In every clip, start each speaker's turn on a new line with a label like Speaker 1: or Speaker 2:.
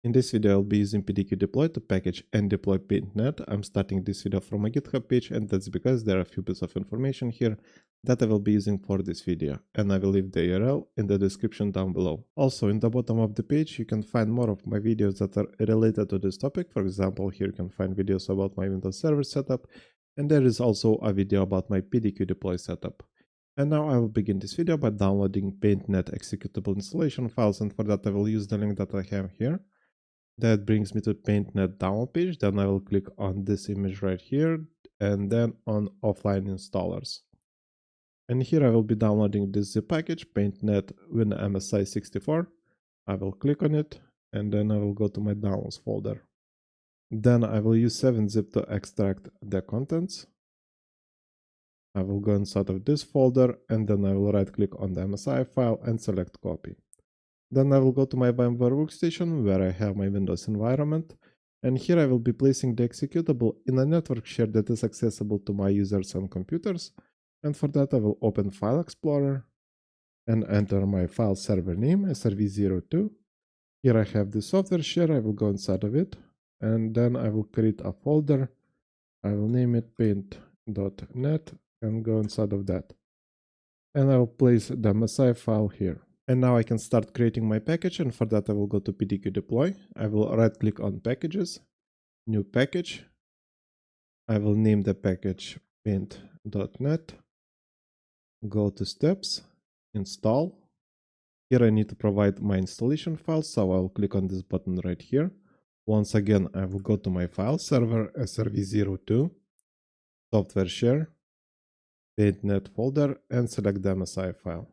Speaker 1: In this video, I'll be using PDQ Deploy to package and deploy paintnet. I'm starting this video from my GitHub page, and that's because there are a few bits of information here that I will be using for this video, and I will leave the URL in the description down below. Also, in the bottom of the page, you can find more of my videos that are related to this topic. For example, here you can find videos about my Windows Server setup, and there is also a video about my PDQ Deploy setup. And now I will begin this video by downloading paintnet executable installation files, and for that I will use the link that I have here. That brings me to paintnet download page. Then I will click on this image right here and then on offline installers. And here I will be downloading this zip package, paintnet WinMSI64. I will click on it and then I will go to my downloads folder. Then I will use 7-zip to extract the contents. I will go inside of this folder and then I will right click on the MSI file and select copy. Then I will go to my VMware workstation where I have my Windows environment, and here I will be placing the executable in a network share that is accessible to my users and computers. And for that I will open File Explorer and enter my file server name SRV02. Here I have the software share. I will go inside of it and then I will create a folder. I will name it paint.net and go inside of that. And I will place the MSI file here. And now I can start creating my package, and for that I will go to PDQ Deploy. I will right click on Packages, New Package. I will name the package paint.net. Go to Steps, Install. Here I need to provide my installation file, so I will click on this button right here. Once again, I will go to my file server SRV02, Software Share, paintnet folder, and select the MSI file.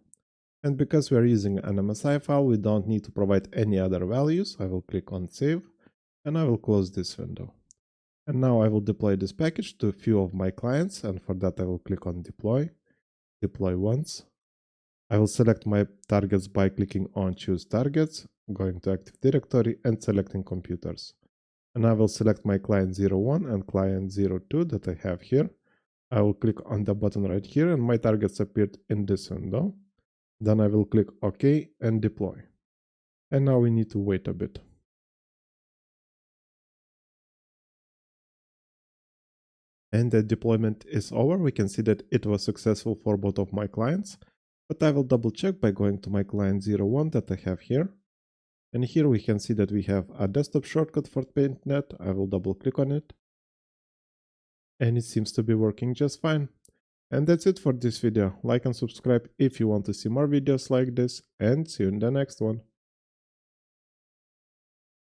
Speaker 1: And because we are using an MSI file, we don't need to provide any other values. I will click on Save and I will close this window. And now I will deploy this package to a few of my clients, and for that I will click on Deploy, Deploy Once. I will select my targets by clicking on Choose Targets, going to Active Directory and selecting Computers. And I will select my client 01 and client 02 that I have here. I will click on the button right here and my targets appeared in this window. Then I will click OK and deploy. And now we need to wait a bit. And the deployment is over. We can see that it was successful for both of my clients. But I will double check by going to my client 01 that I have here. And here we can see that we have a desktop shortcut for paintnet. I will double click on it. And it seems to be working just fine. And that's it for this video. Like and subscribe if you want to see more videos like this, and see you in the next one.